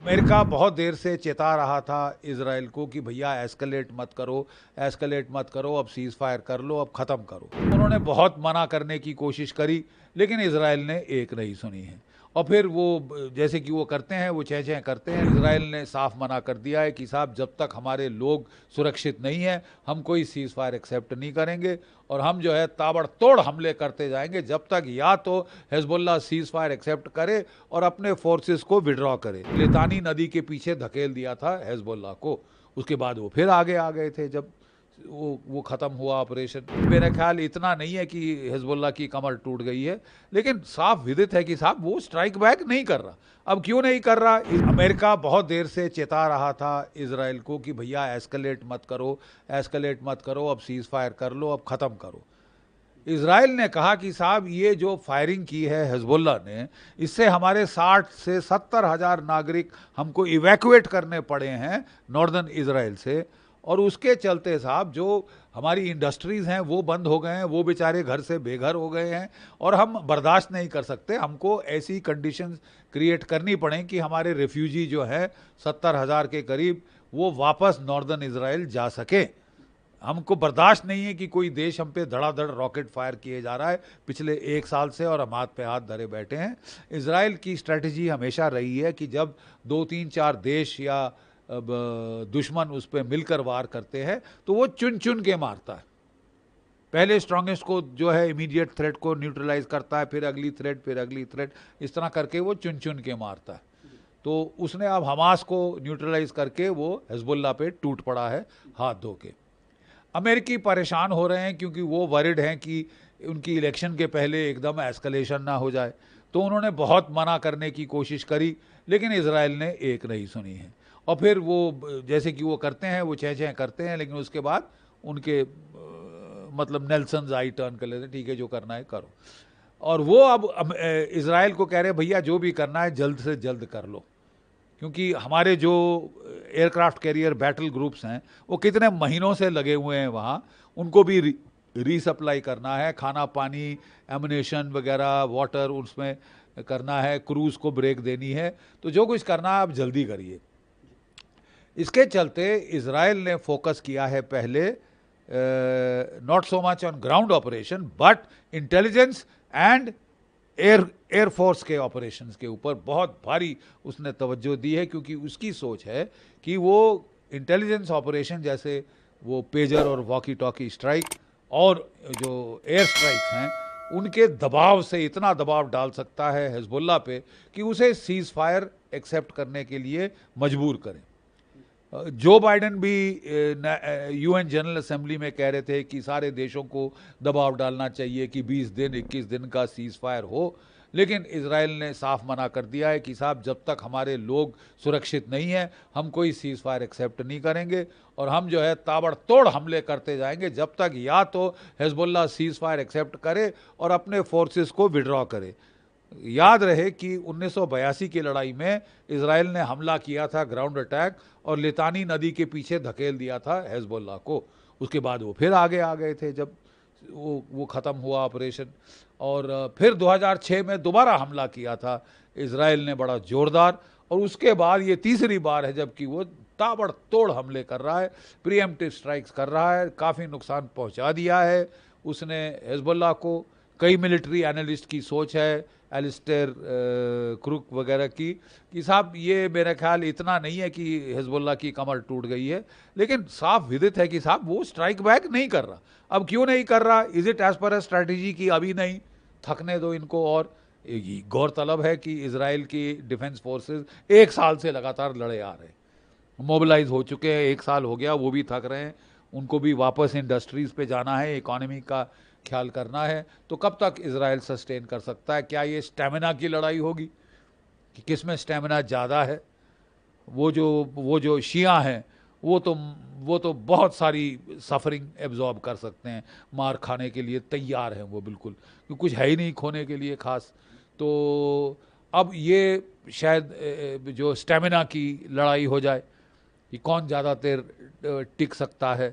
America बहुत देर से चेता रहा था इजराइल को कि भैया एस्केलेट मत करो, अब सीज फायर कर लो, अब ख़त्म करो। उन्होंने बहुत मना करने की कोशिश करी, लेकिन इजराइल ने एक नहीं सुनी है। और फिर वो जैसे कि वो करते हैं, वो चह करते हैं। इजराइल ने साफ मना कर दिया है कि साहब जब तक हमारे लोग सुरक्षित नहीं हैं, हम कोई सीज फायर एक्सेप्ट नहीं करेंगे, और हम जो है ताबड़तोड़ हमले करते जाएंगे जब तक या तो हिजबुल्लाह सीज फायर एक्सेप्ट करे और अपने फोर्सेस को विड्रॉ करे। लितानी नदी के पीछे धकेल दिया था हिजबुल्लाह को, उसके बाद वो फिर आगे आ गए थे जब वो ख़त्म हुआ ऑपरेशन। मेरा ख्याल इतना नहीं है कि हिजबुल्लाह की कमर टूट गई है, लेकिन साफ विदित है कि साहब वो स्ट्राइक बैक नहीं कर रहा। अब क्यों नहीं कर रहा? अमेरिका बहुत देर से चेता रहा था इजराइल को कि भैया एस्केलेट मत करो, अब सीज फायर कर लो, अब ख़त्म करो। इजराइल ने कहा कि साहब ये जो फायरिंग की है हिजबुल्लाह ने, इससे हमारे 60 से 70 हज़ार नागरिक हमको इवैक्यूएट करने पड़े हैं नॉर्दर्न इजराइल से, और उसके चलते साहब जो हमारी इंडस्ट्रीज़ हैं वो बंद हो गए हैं, वो बेचारे घर से बेघर हो गए हैं, और हम बर्दाश्त नहीं कर सकते। हमको ऐसी कंडीशंस क्रिएट करनी पड़े कि हमारे रेफ्यूजी जो हैं 70 हज़ार के करीब, वो वापस नॉर्दर्न इजराइल जा सके। हमको बर्दाश्त नहीं है कि कोई देश हम पे धड़ाधड़ रॉकेट फायर किए जा रहा है पिछले 1 साल से, और हम हाथ पे हाथ धरे बैठे हैं। इजराइल की स्ट्रेटजी हमेशा रही है कि जब 2-3-4 देश या दुश्मन उस पर मिलकर वार करते हैं तो वो चुन चुन के मारता है। पहले स्ट्रांगेस्ट को जो है इमीडिएट थ्रेट को न्यूट्रलाइज करता है, फिर अगली थ्रेट, इस तरह करके वो चुन चुन के मारता है। तो उसने अब हमास को न्यूट्रलाइज करके वो हिजबुल्लाह पे टूट पड़ा है हाथ धो के। अमेरिकी परेशान हो रहे हैं क्योंकि वो वरिड हैं कि उनकी इलेक्शन के पहले एकदम एस्केलेशन ना हो जाए। तो उन्होंने बहुत मना करने की कोशिश करी, लेकिन इजराइल ने एक नहीं सुनी है। और फिर वो जैसे कि वो करते हैं, वो चह करते हैं, लेकिन उसके बाद उनके मतलब नेल्सन आई टर्न कर लेते हैं, ठीक है जो करना है करो। और वो अब इजराइल को कह रहे हैं भैया जो भी करना है जल्द से जल्द कर लो, क्योंकि हमारे जो एयरक्राफ्ट कैरियर बैटल ग्रुप्स हैं वो कितने महीनों से लगे हुए हैं वहाँ, उनको भी रीसप्लाई करना है, खाना पानी, एमुनेशन वगैरह, वाटर उसमें करना है, क्रूज़ को ब्रेक देनी है। तो जो कुछ करना है आप जल्दी करिए। इसके चलते इजराइल ने फोकस किया है पहले not so much on ground operation but intelligence and air force के ऑपरेशंस के ऊपर बहुत भारी उसने तवज्जो दी है, क्योंकि उसकी सोच है कि वो इंटेलिजेंस ऑपरेशन जैसे वो पेजर और वॉकी टॉकी स्ट्राइक और जो एयर स्ट्राइक्स हैं उनके दबाव से इतना दबाव डाल सकता है हिजबुल्लाह पे कि उसे सीज फायर एक्सेप्ट करने के लिए मजबूर करें। जो बाइडेन भी यूएन जनरल असेंबली में कह रहे थे कि सारे देशों को दबाव डालना चाहिए कि 20 दिन 21 दिन का सीज फायर हो, लेकिन इजराइल ने साफ मना कर दिया है कि साहब जब तक हमारे लोग सुरक्षित नहीं हैं, हम कोई सीज फायर एक्सेप्ट नहीं करेंगे, और हम जो है ताबड़तोड़ हमले करते जाएंगे जब तक या तो हिजबुल्लाह सीज फायर एक्सेप्ट करे और अपने फोर्सेस को विड्रॉ करे। याद रहे कि 1982 की लड़ाई में इजराइल ने हमला किया था, ग्राउंड अटैक, और लितानी नदी के पीछे धकेल दिया था हिजबुल्लाह को। उसके बाद वो फिर आगे आ गए थे जब वो ख़त्म हुआ ऑपरेशन। और फिर 2006 में दोबारा हमला किया था इजराइल ने बड़ा ज़ोरदार, और उसके बाद ये तीसरी बार है जबकि वो ताबड़तोड़ हमले कर रहा है, प्रीएम्प्टिव स्ट्राइक्स कर रहा है, काफ़ी नुकसान पहुंचा दिया है उसने हिजबुल्लाह को। कई मिलिट्री एनालिस्ट की सोच है, एलिस्टेयर क्रुक वगैरह की, कि साहब ये मेरा ख्याल इतना नहीं है कि हिजबुल्लाह की कमर टूट गई है, लेकिन साफ विदित है कि साहब वो स्ट्राइक बैक नहीं कर रहा। अब क्यों नहीं कर रहा? Is it as per strategy की अभी नहीं, थकने दो इनको। और गौरतलब है कि इजराइल की डिफेंस फोर्सेस 1 साल से लगातार लड़े आ रहे हैं, मोबिलाइज हो चुके हैं, 1 साल हो गया, वो भी थक रहे हैं, उनको भी वापस इंडस्ट्रीज पे जाना है, इकोनॉमी का ख्याल करना है। तो कब तक इजराइल सस्टेन कर सकता है? क्या ये स्टेमिना की लड़ाई होगी कि किस में स्टेमिना ज़्यादा है? वो जो शिया हैं वो तो बहुत सारी सफरिंग एब्जॉर्ब कर सकते हैं, मार खाने के लिए तैयार हैं वो बिल्कुल, क्योंकि कुछ है ही नहीं खोने के लिए खास। तो अब ये शायद जो स्टेमिना की लड़ाई हो जाए कि कौन ज़्यादा देर टिक सकता है।